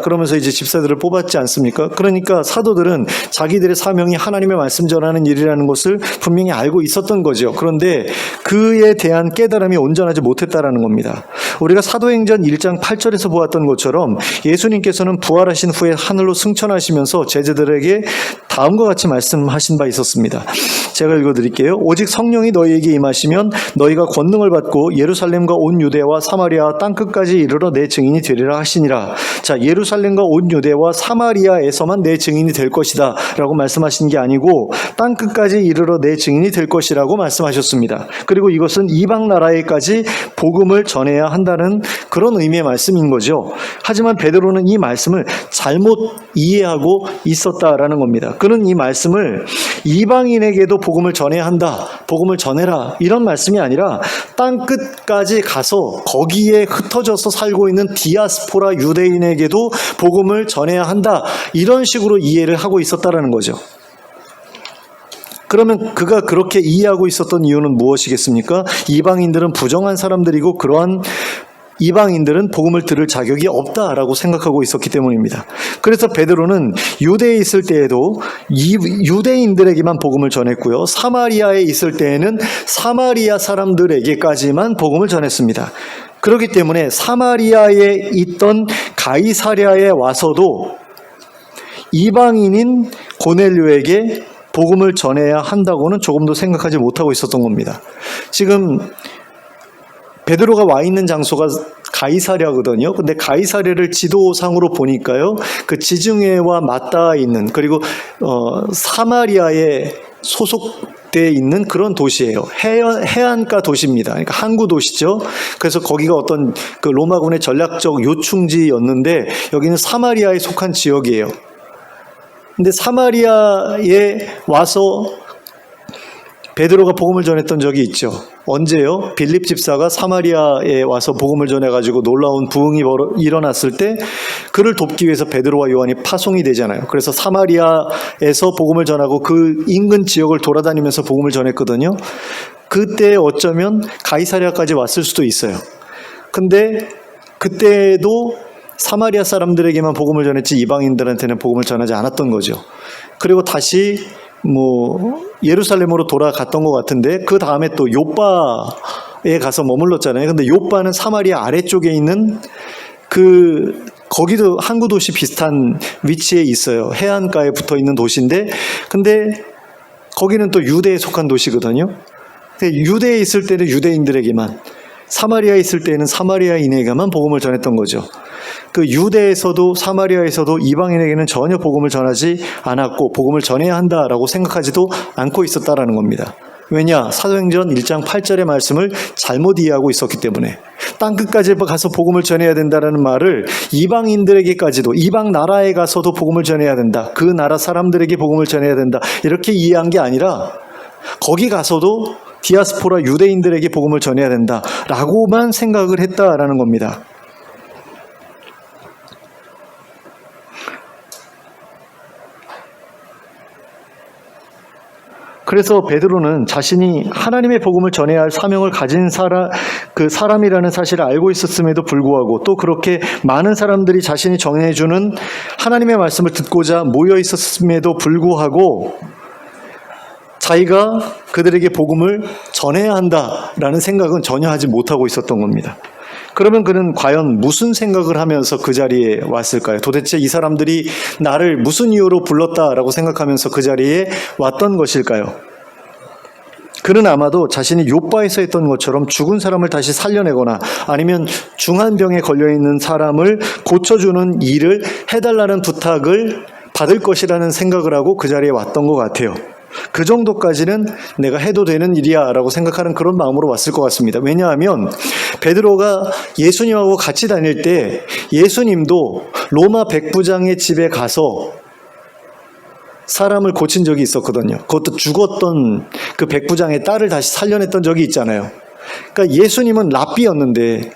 A: 그러면서 이제 집사들을 뽑았지 않습니까? 그러니까 사도들은 자기들의 사명이 하나님의 말씀 전하는 일이라는 것을 분명히 알고 있었던 거죠. 그런데 그에 대한 깨달음이 온전하지 못했다라는 겁니다. 우리가 사도행전 1장 8절에서 보았던 것처럼 예수님께서는 부활하신 후에 하늘로 승천하시면서 제자들에게 다음과 같이 말씀하신 바 있었습니다. 제가 읽어드릴게요. 오직 성령이 너희에게 임하시면 너희가 권능을 받고 예루살렘과 온 유대와 사마리아 땅끝까지 이르러 내 증인이 되리라 하시니라. 자, 예루살렘과 온 유대와 사마리아에서만 내 증인이 될 것이다 라고 말씀하신 게 아니고 땅끝까지 이르러 내 증인이 될 것이라고 말씀하셨습니다. 그리고 이것은 이방 나라에까지 복음을 전해야 한다는 그런 의미의 말씀인 거죠. 하지만 베드로는 이 말씀을 잘못 이해하고 있었다라는 겁니다. 그는 이 말씀을 이방인에게도 복음을 전해야 한다, 복음을 전해라 이런 말씀이 아니라 땅끝까지 가서 거기에 흩어져서 살고 있는 디아스포라 유대인에게도 복음을 전해야 한다 이런 식으로 이해를 하고 있었다라는 거죠. 그러면 그가 그렇게 이해하고 있었던 이유는 무엇이겠습니까? 이방인들은 부정한 사람들이고 그러한 이방인들은 복음을 들을 자격이 없다라고 생각하고 있었기 때문입니다. 그래서 베드로는 유대에 있을 때에도 유대인들에게만 복음을 전했고요. 사마리아에 있을 때에는 사마리아 사람들에게까지만 복음을 전했습니다. 그렇기 때문에 사마리아에 있던 가이사랴에 와서도 이방인인 고넬료에게 복음을 전해야 한다고는 조금도 생각하지 못하고 있었던 겁니다. 지금 베드로가 와 있는 장소가 가이사랴거든요. 근데 가이사랴를 지도상으로 보니까요, 그 지중해와 맞닿아 있는, 그리고 사마리아에 소속되어 있는 그런 도시예요. 해안가 도시입니다. 그러니까 항구 도시죠. 그래서 거기가 어떤 그 로마군의 전략적 요충지였는데 여기는 사마리아에 속한 지역이에요. 근데 사마리아에 와서 베드로가 복음을 전했던 적이 있죠. 언제요? 빌립 집사가 사마리아에 와서 복음을 전해가지고 놀라운 부흥이 일어났을 때 그를 돕기 위해서 베드로와 요한이 파송이 되잖아요. 그래서 사마리아에서 복음을 전하고 그 인근 지역을 돌아다니면서 복음을 전했거든요. 그때 어쩌면 가이사랴까지 왔을 수도 있어요. 근데 그때도 사마리아 사람들에게만 복음을 전했지 이방인들한테는 복음을 전하지 않았던 거죠. 그리고 다시 예루살렘으로 돌아갔던 것 같은데 그 다음에 또 요빠에 가서 머물렀잖아요. 근데 요빠는 사마리아 아래쪽에 있는 거기도 항구 도시 비슷한 위치에 있어요. 해안가에 붙어 있는 도시인데 근데 거기는 또 유대에 속한 도시거든요. 근데 유대에 있을 때는 유대인들에게만, 사마리아에 있을 때는 사마리아인에게만 복음을 전했던 거죠. 그 유대에서도 사마리아에서도 이방인에게는 전혀 복음을 전하지 않았고 복음을 전해야 한다라고 생각하지도 않고 있었다라는 겁니다. 왜냐? 사도행전 1장 8절의 말씀을 잘못 이해하고 있었기 때문에 땅끝까지 가서 복음을 전해야 된다는 말을 이방인들에게까지도, 이방 나라에 가서도 복음을 전해야 된다, 그 나라 사람들에게 복음을 전해야 된다 이렇게 이해한 게 아니라 거기 가서도 디아스포라 유대인들에게 복음을 전해야 된다라고만 생각을 했다라는 겁니다. 그래서 베드로는 자신이 하나님의 복음을 전해야 할 사명을 가진 사람이라는 사실을 알고 있었음에도 불구하고 또 그렇게 많은 사람들이 자신이 전해주는 하나님의 말씀을 듣고자 모여 있었음에도 불구하고 자기가 그들에게 복음을 전해야 한다라는 생각은 전혀 하지 못하고 있었던 겁니다. 그러면 그는 과연 무슨 생각을 하면서 그 자리에 왔을까요? 도대체 이 사람들이 나를 무슨 이유로 불렀다라고 생각하면서 그 자리에 왔던 것일까요? 그는 아마도 자신이 요빠에서 했던 것처럼 죽은 사람을 다시 살려내거나 아니면 중한 병에 걸려있는 사람을 고쳐주는 일을 해달라는 부탁을 받을 것이라는 생각을 하고 그 자리에 왔던 것 같아요. 그 정도까지는 내가 해도 되는 일이야 라고 생각하는 그런 마음으로 왔을 것 같습니다. 왜냐하면 베드로가 예수님하고 같이 다닐 때 예수님도 로마 백부장의 집에 가서 사람을 고친 적이 있었거든요. 그것도 죽었던 그 백부장의 딸을 다시 살려냈던 적이 있잖아요. 그러니까 예수님은 랍비였는데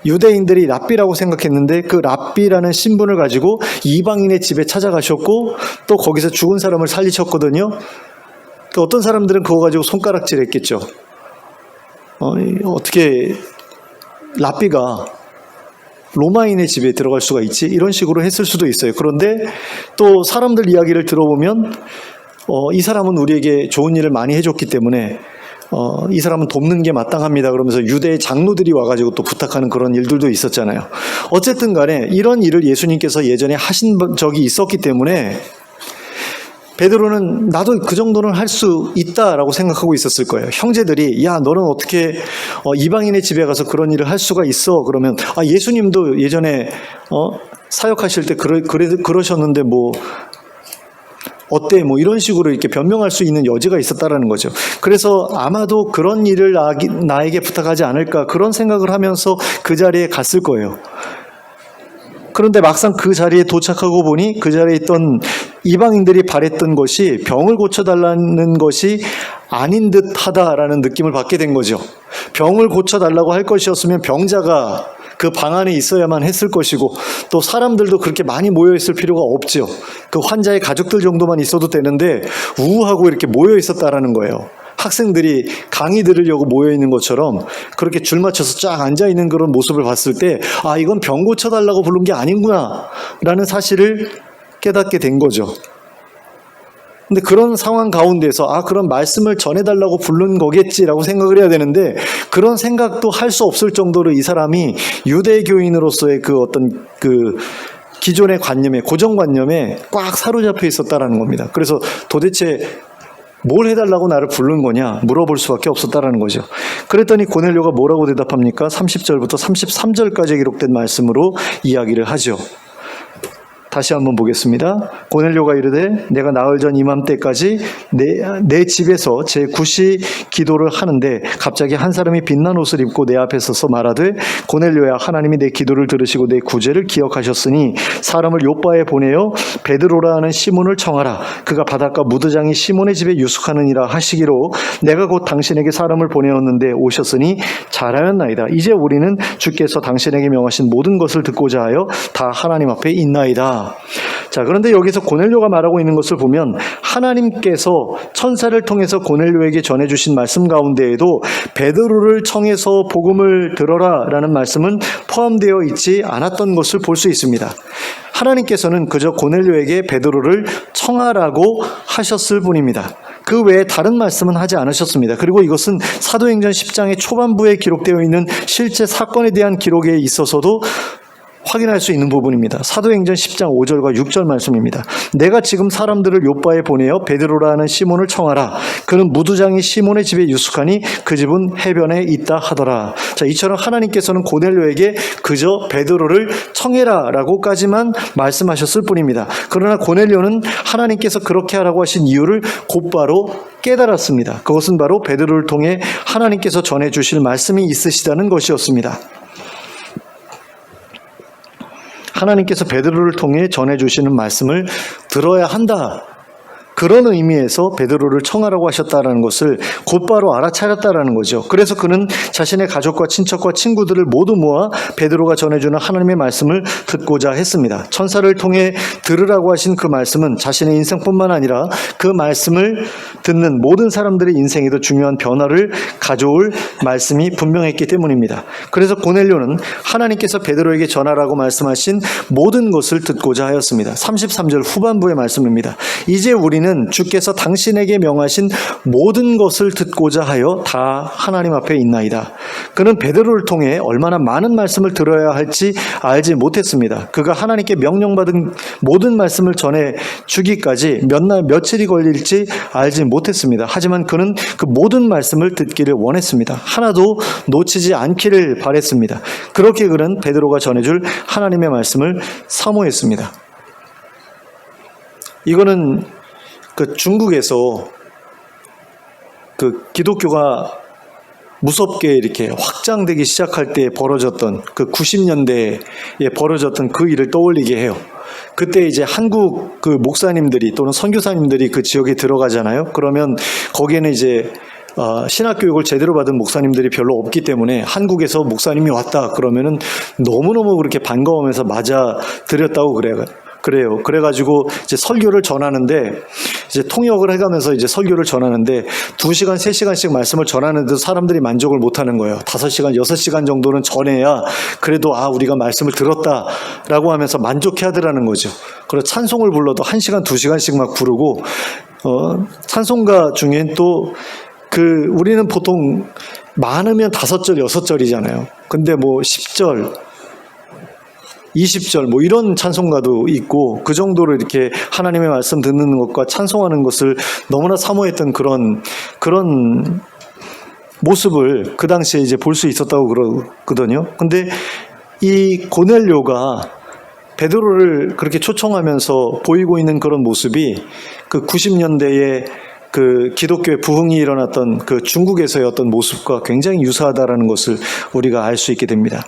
A: 유대인들이 랍비라고 생각했는데 그 랍비라는 신분을 가지고 이방인의 집에 찾아가셨고 또 거기서 죽은 사람을 살리셨거든요. 그 어떤 사람들은 그거 가지고 손가락질했겠죠. 어떻게 랍비가 로마인의 집에 들어갈 수가 있지? 이런 식으로 했을 수도 있어요. 그런데 또 사람들 이야기를 들어보면 이 사람은 우리에게 좋은 일을 많이 해줬기 때문에 이 사람은 돕는 게 마땅합니다. 그러면서 유대의 장로들이 와가지고 또 부탁하는 그런 일들도 있었잖아요. 어쨌든 간에 이런 일을 예수님께서 예전에 하신 적이 있었기 때문에 베드로는 나도 그 정도는 할 수 있다라고 생각하고 있었을 거예요. 형제들이 야 너는 어떻게 이방인의 집에 가서 그런 일을 할 수가 있어? 그러면 예수님도 예전에 사역하실 때 그러셨는데 뭐 어때? 뭐 이런 식으로 이렇게 변명할 수 있는 여지가 있었다라는 거죠. 그래서 아마도 그런 일을 나에게 부탁하지 않을까 그런 생각을 하면서 그 자리에 갔을 거예요. 그런데 막상 그 자리에 도착하고 보니 그 자리에 있던 이방인들이 바랬던 것이 병을 고쳐달라는 것이 아닌 듯하다라는 느낌을 받게 된 거죠. 병을 고쳐달라고 할 것이었으면 병자가 그 방 안에 있어야만 했을 것이고 또 사람들도 그렇게 많이 모여 있을 필요가 없죠. 그 환자의 가족들 정도만 있어도 되는데 우우하고 이렇게 모여 있었다라는 거예요. 학생들이 강의 들으려고 모여 있는 것처럼 그렇게 줄 맞춰서 쫙 앉아 있는 그런 모습을 봤을 때 이건 병 고쳐달라고 부른 게 아닌구나 라는 사실을 깨닫게 된 거죠. 근데 그런 상황 가운데서 그런 말씀을 전해달라고 부른 거겠지라고 생각을 해야 되는데 그런 생각도 할 수 없을 정도로 이 사람이 유대교인으로서의 그 어떤 그 기존의 관념에 고정관념에 꽉 사로잡혀 있었다라는 겁니다. 그래서 도대체 뭘 해달라고 나를 부른 거냐 물어볼 수밖에 없었다라는 거죠. 그랬더니 고넬료가 뭐라고 대답합니까? 30절부터 33절까지 기록된 말씀으로 이야기를 하죠. 다시 한번 보겠습니다. 고넬료가 이르되 내가 나흘 전 이맘때까지 내 집에서 제 구시 기도를 하는데 갑자기 한 사람이 빛난 옷을 입고 내 앞에 서서 말하되 고넬료야 하나님이 내 기도를 들으시고 내 구제를 기억하셨으니 사람을 요바에 보내어 베드로라 하는 시몬을 청하라. 그가 바닷가 무드장이 시몬의 집에 유숙하느니라 하시기로 내가 곧 당신에게 사람을 보내었는데 오셨으니 잘하였나이다. 이제 우리는 주께서 당신에게 명하신 모든 것을 듣고자 하여 다 하나님 앞에 있나이다. 자, 그런데 여기서 고넬료가 말하고 있는 것을 보면 하나님께서 천사를 통해서 고넬료에게 전해주신 말씀 가운데에도 베드로를 청해서 복음을 들어라 라는 말씀은 포함되어 있지 않았던 것을 볼 수 있습니다. 하나님께서는 그저 고넬료에게 베드로를 청하라고 하셨을 뿐입니다. 그 외에 다른 말씀은 하지 않으셨습니다. 그리고 이것은 사도행전 10장의 초반부에 기록되어 있는 실제 사건에 대한 기록에 있어서도 확인할 수 있는 부분입니다. 사도행전 10장 5절과 6절 말씀입니다. 내가 지금 사람들을 요바에 보내어 베드로라 하는 시몬을 청하라. 그는 무두장이 시몬의 집에 유숙하니 그 집은 해변에 있다 하더라. 자, 이처럼 하나님께서는 고넬료에게 그저 베드로를 청해라 라고까지만 말씀하셨을 뿐입니다. 그러나 고넬료는 하나님께서 그렇게 하라고 하신 이유를 곧바로 깨달았습니다. 그것은 바로 베드로를 통해 하나님께서 전해주실 말씀이 있으시다는 것이었습니다. 하나님께서 베드로를 통해 전해주시는 말씀을 들어야 한다. 그런 의미에서 베드로를 청하라고 하셨다는 것을 곧바로 알아차렸다는 거죠. 그래서 그는 자신의 가족과 친척과 친구들을 모두 모아 베드로가 전해주는 하나님의 말씀을 듣고자 했습니다. 천사를 통해 들으라고 하신 그 말씀은 자신의 인생뿐만 아니라 그 말씀을 듣는 모든 사람들의 인생에도 중요한 변화를 가져올 말씀이 분명했기 때문입니다. 그래서 고넬료는 하나님께서 베드로에게 전하라고 말씀하신 모든 것을 듣고자 하였습니다. 33절 후반부의 말씀입니다. 이제 우리는 주께서 당신에게 명하신 모든 것을 듣고자 하여 다 하나님 앞에 있나이다. 그는 베드로를 통해 얼마나 많은 말씀을 들어야 할지 알지 못했습니다. 그가 하나님께 명령받은 모든 말씀을 전해 주기까지 몇 날 며칠이 걸릴지 알지 못했습니다. 하지만 그는 그 모든 말씀을 듣기를 원했습니다. 하나도 놓치지 않기를 바랬습니다. 그렇게 그는 베드로가 전해줄 하나님의 말씀을 사모했습니다. 이거는 중국에서 기독교가 무섭게 이렇게 확장되기 시작할 때 벌어졌던 90년대에 벌어졌던 그 일을 떠올리게 해요. 그때 이제 한국 목사님들이 또는 선교사님들이 그 지역에 들어가잖아요. 그러면 거기에는 이제 신학교육을 제대로 받은 목사님들이 별로 없기 때문에 한국에서 목사님이 왔다 그러면은 너무너무 그렇게 반가워하면서 맞아 드렸다고 그래요. 그래가지고 이제 설교를 전하는데 이제 통역을 해가면서 이제 설교를 전하는데 2시간, 3시간씩 말씀을 전하는데도 사람들이 만족을 못하는 거예요. 5시간, 6시간 정도는 전해야 그래도 우리가 말씀을 들었다라고 하면서 만족해 하더라는 거죠. 그래서 찬송을 불러도 1시간, 2시간씩 막 부르고 찬송가 중엔 또 우리는 보통 많으면 5절, 6절이잖아요. 근데 뭐 10절, 20절 뭐 이런 찬송가도 있고 그 정도로 이렇게 하나님의 말씀 듣는 것과 찬송하는 것을 너무나 사모했던 그런 모습을 그 당시에 이제 볼 수 있었다고 그러거든요. 근데 이 고넬료가 베드로를 그렇게 초청하면서 보이고 있는 그런 모습이 그 90년대에 그 기독교의 부흥이 일어났던 그 중국에서의 어떤 모습과 굉장히 유사하다라는 것을 우리가 알 수 있게 됩니다.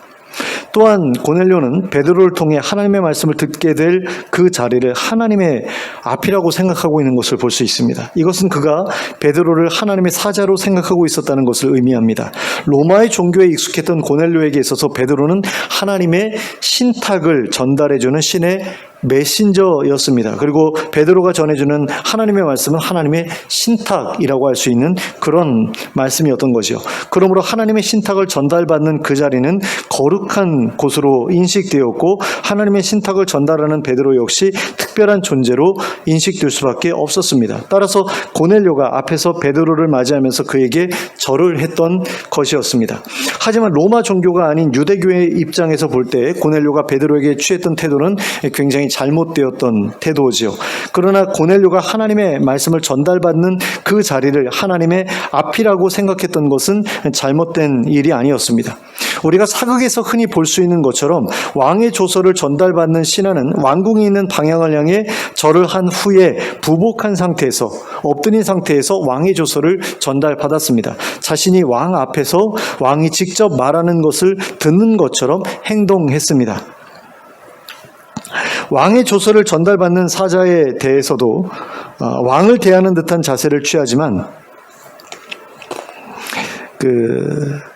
A: 또한 고넬료는 베드로를 통해 하나님의 말씀을 듣게 될 그 자리를 하나님의 앞이라고 생각하고 있는 것을 볼 수 있습니다. 이것은 그가 베드로를 하나님의 사자로 생각하고 있었다는 것을 의미합니다. 로마의 종교에 익숙했던 고넬료에게 있어서 베드로는 하나님의 신탁을 전달해주는 신의 메신저였습니다. 그리고 베드로가 전해주는 하나님의 말씀은 하나님의 신탁이라고 할 수 있는 그런 말씀이었던 거죠. 그러므로 하나님의 신탁을 전달받는 그 자리는 거룩한 곳으로 인식되었고 하나님의 신탁을 전달하는 베드로 역시 특별한 존재로 인식될 수밖에 없었습니다. 따라서 고넬료가 앞에서 베드로를 맞이하면서 그에게 절을 했던 것이었습니다. 하지만 로마 종교가 아닌 유대교의 입장에서 볼 때 고넬료가 베드로에게 취했던 태도는 굉장히 잘못되었던 태도지요. 그러나 고넬료가 하나님의 말씀을 전달받는 그 자리를 하나님의 앞이라고 생각했던 것은 잘못된 일이 아니었습니다. 우리가 사극에서 흔히 볼 수 있는 것처럼 왕의 조서를 전달받는 신하는 왕궁이 있는 방향을 향해 절을 한 후에 부복한 상태에서 엎드린 상태에서 왕의 조서를 전달받았습니다. 자신이 왕 앞에서 왕이 직접 말하는 것을 듣는 것처럼 행동했습니다. 왕의 조서를 전달받는 사자에 대해서도 왕을 대하는 듯한 자세를 취하지만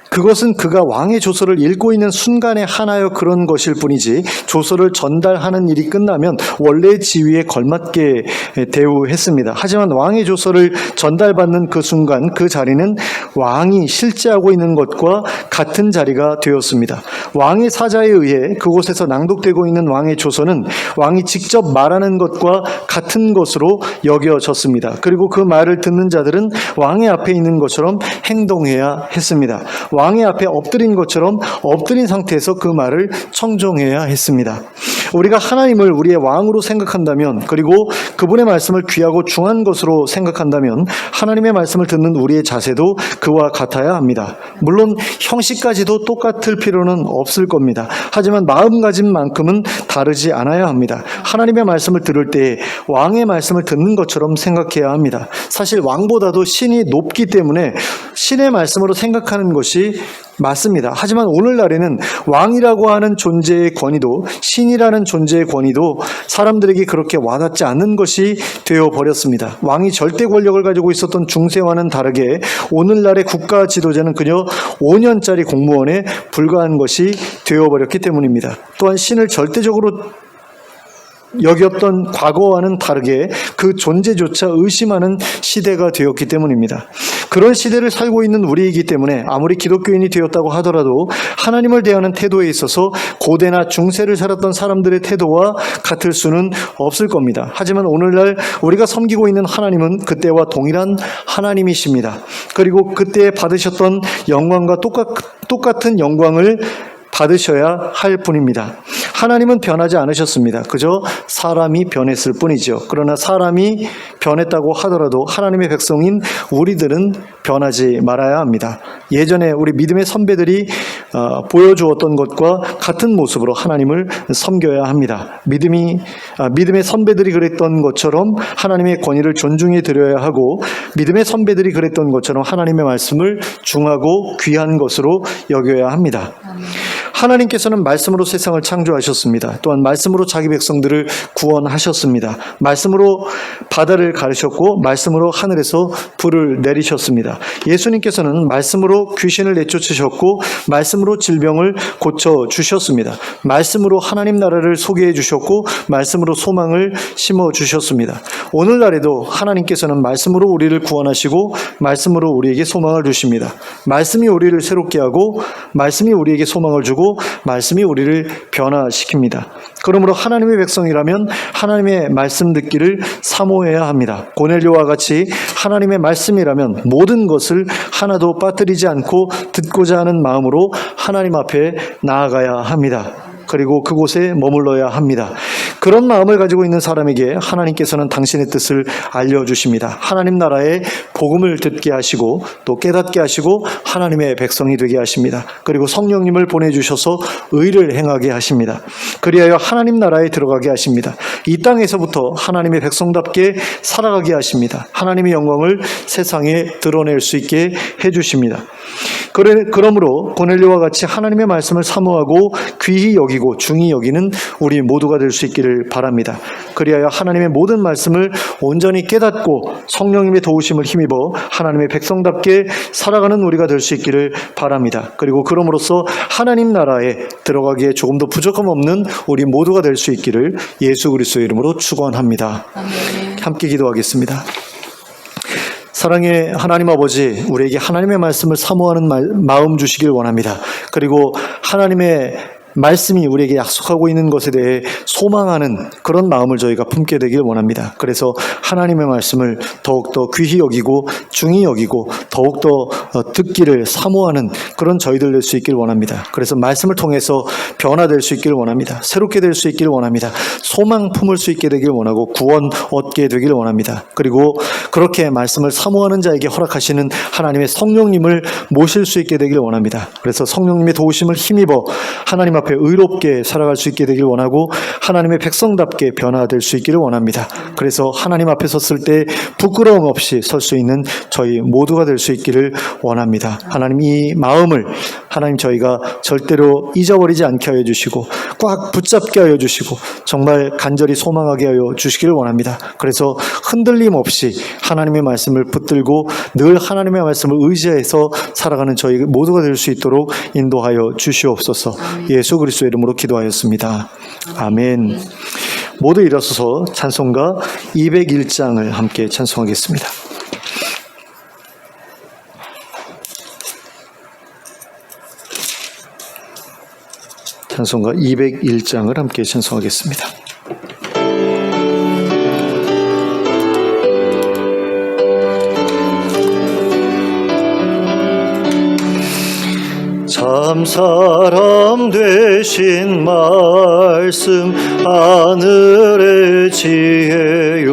A: 그것은 그가 왕의 조서를 읽고 있는 순간에 하나여 그런 것일 뿐이지 조서를 전달하는 일이 끝나면 원래의 지위에 걸맞게 대우했습니다. 하지만 왕의 조서를 전달받는 그 순간 그 자리는 왕이 실제하고 있는 것과 같은 자리가 되었습니다. 왕의 사자에 의해 그곳에서 낭독되고 있는 왕의 조서는 왕이 직접 말하는 것과 같은 것으로 여겨졌습니다. 그리고 그 말을 듣는 자들은 왕의 앞에 있는 것처럼 행동해야 했습니다. 왕의 앞에 엎드린 것처럼 엎드린 상태에서 그 말을 청종해야 했습니다. 우리가 하나님을 우리의 왕으로 생각한다면 그리고 그분의 말씀을 귀하고 중한 것으로 생각한다면 하나님의 말씀을 듣는 우리의 자세도 그와 같아야 합니다. 물론 형식까지도 똑같을 필요는 없을 겁니다. 하지만 마음가짐만큼은 다르지 않아야 합니다. 하나님의 말씀을 들을 때 왕의 말씀을 듣는 것처럼 생각해야 합니다. 사실 왕보다도 신이 높기 때문에 신의 말씀으로 생각하는 것이 맞습니다. 하지만 오늘날에는 왕이라고 하는 존재의 권위도 신이라는 존재의 권위도 사람들에게 그렇게 와닿지 않는 것이 되어버렸습니다. 왕이 절대 권력을 가지고 있었던 중세와는 다르게 오늘날의 국가 지도자는 그저 5년짜리 공무원에 불과한 것이 되어버렸기 때문입니다. 또한 신을 절대적으로 여겼던 과거와는 다르게 그 존재조차 의심하는 시대가 되었기 때문입니다. 그런 시대를 살고 있는 우리이기 때문에 아무리 기독교인이 되었다고 하더라도 하나님을 대하는 태도에 있어서 고대나 중세를 살았던 사람들의 태도와 같을 수는 없을 겁니다. 하지만 오늘날 우리가 섬기고 있는 하나님은 그때와 동일한 하나님이십니다. 그리고 그때 받으셨던 영광과 똑같은 영광을 받으셔야 할 뿐입니다. 하나님은 변하지 않으셨습니다. 그저 사람이 변했을 뿐이죠. 그러나 사람이 변했다고 하더라도 하나님의 백성인 우리들은 변하지 말아야 합니다. 예전에 우리 믿음의 선배들이 보여주었던 것과 같은 모습으로 하나님을 섬겨야 합니다. 믿음의 선배들이 그랬던 것처럼 하나님의 권위를 존중해 드려야 하고 믿음의 선배들이 그랬던 것처럼 하나님의 말씀을 중하고 귀한 것으로 여겨야 합니다. 하나님께서는 말씀으로 세상을 창조하셨습니다. 또한 말씀으로 자기 백성들을 구원하셨습니다. 말씀으로 바다를 가르셨고 말씀으로 하늘에서 불을 내리셨습니다. 예수님께서는 말씀으로 귀신을 내쫓으셨고 말씀으로 질병을 고쳐주셨습니다. 말씀으로 하나님 나라를 소개해 주셨고 말씀으로 소망을 심어주셨습니다. 오늘날에도 하나님께서는 말씀으로 우리를 구원하시고 말씀으로 우리에게 소망을 주십니다. 말씀이 우리를 새롭게 하고 말씀이 우리에게 소망을 주고 말씀이 우리를 변화시킵니다. 그러므로 하나님의 백성이라면 하나님의 말씀 듣기를 사모해야 합니다. 고넬료와 같이 하나님의 말씀이라면 모든 것을 하나도 빠뜨리지 않고 듣고자 하는 마음으로 하나님 앞에 나아가야 합니다. 그리고 그곳에 머물러야 합니다. 그런 마음을 가지고 있는 사람에게 하나님께서는 당신의 뜻을 알려주십니다. 하나님 나라의 복음을 듣게 하시고 또 깨닫게 하시고 하나님의 백성이 되게 하십니다. 그리고 성령님을 보내주셔서 의를 행하게 하십니다. 그리하여 하나님 나라에 들어가게 하십니다. 이 땅에서부터 하나님의 백성답게 살아가게 하십니다. 하나님의 영광을 세상에 드러낼 수 있게 해주십니다. 그러므로 고넬료와 같이 하나님의 말씀을 사모하고 귀히 여기고 중히 여기는 우리 모두가 될 수 있기를 바랍니다. 그리하여 하나님의 모든 말씀을 온전히 깨닫고 성령님의 도우심을 힘입어 하나님의 백성답게 살아가는 우리가 될 수 있기를 바랍니다. 그리고 그럼으로써 하나님 나라에 들어가기에 조금도 부족함 없는 우리 모두가 될 수 있기를 예수 그리스도의 이름으로 축원합니다.
B: 아멘.
A: 함께 기도하겠습니다. 사랑의 하나님 아버지, 우리에게 하나님의 말씀을 사모하는 마음 주시길 원합니다. 그리고 하나님의 말씀이 우리에게 약속하고 있는 것에 대해 소망하는 그런 마음을 저희가 품게 되길 원합니다. 그래서 하나님의 말씀을 더욱더 귀히 여기고 중히 여기고 더욱더 듣기를 사모하는 그런 저희들 될 수 있길 원합니다. 그래서 말씀을 통해서 변화될 수 있기를 원합니다. 새롭게 될 수 있기를 원합니다. 소망 품을 수 있게 되길 원하고 구원 얻게 되길 원합니다. 그리고 그렇게 말씀을 사모하는 자에게 허락하시는 하나님의 성령님을 모실 수 있게 되길 원합니다. 그래서 성령님의 도우심을 힘입어 하나님 앞에 의롭게 살아갈 수 있게 되길 원하고 하나님의 백성답게 변화될 수 있기를 원합니다. 그래서 하나님 앞에 섰을 때 부끄러움 없이 설 수 있는 저희 모두가 될 수 있기를 원합니다. 하나님, 이 마음을 하나님 저희가 절대로 잊어버리지 않게 하여 주시고 꽉 붙잡게 하여 주시고 정말 간절히 소망하게 하여 주시기를 원합니다. 그래서 흔들림 없이 하나님의 말씀을 붙들고 늘 하나님의 말씀을 의지해서 살아가는 저희 모두가 될 수 있도록 인도하여 주시옵소서. 예수 그리스도의 이름으로 기도하였습니다. 아멘. 모두 일어서서 찬송가 201장을 함께 찬송하겠습니다. 찬송가 201장을 함께 찬송하겠습니다. 참 사람 되신 말씀 하늘의 지혜요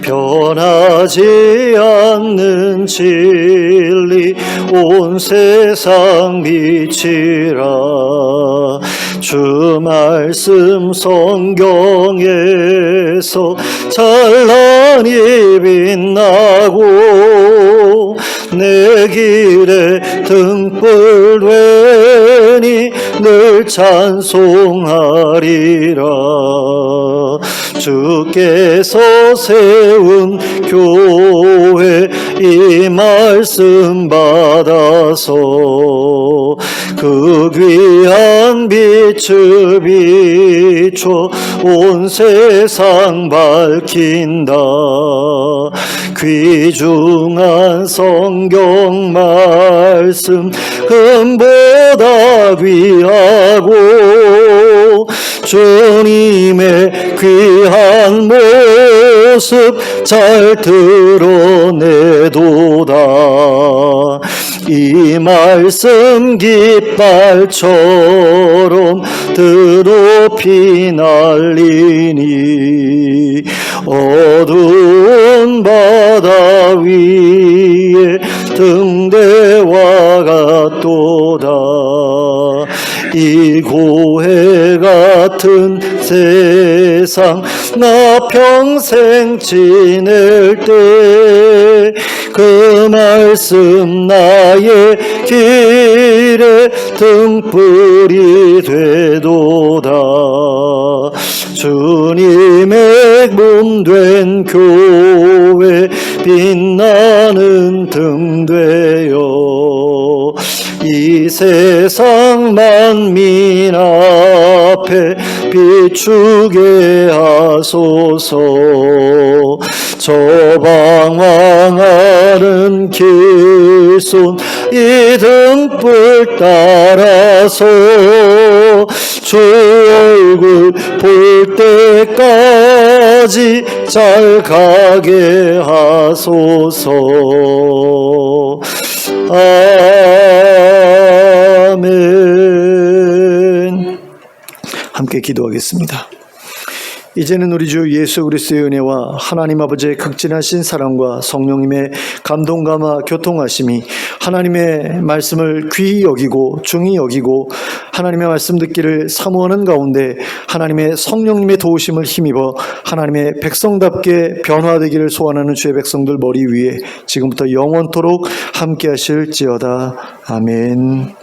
A: 변하지 않는 진리 온 세상 빛이라 주 말씀 성경에서 찬란히 빛나고 내 길에 등불 되니 늘 찬송하리라 주께서 세운 교회 이 말씀 받아서 그 귀한 빛을 비춰 온 세상 밝힌다 귀중한 성경 말씀 금보다 귀하고 주님의 귀한 모습 잘 드러내도다 이 말씀 깃발처럼 드높이 날리니 어두운 바다 위에 등대와 같도다 이 고해 같은 세상 나 평생 지낼 때 그 말씀 나의 길에 등불이 되도다. 주님의 몸된 교회 빛나는 등 되어 이 세상 만민 앞에 비추게 하소서. 저 방황하는 길손 이 등불 따라서 주 얼굴 볼 때까지 잘 가게 하소서. 아멘. 함께 기도하겠습니다. 이제는 우리 주 예수 그리스도의 은혜와 하나님 아버지의 극진하신 사랑과 성령님의 감동 감화 교통하심이 하나님의 말씀을 귀히 여기고 중히 여기고 하나님의 말씀 듣기를 사모하는 가운데 하나님의 성령님의 도우심을 힘입어 하나님의 백성답게 변화되기를 소원하는 주의 백성들 머리 위에 지금부터 영원토록 함께 하실지어다. 아멘.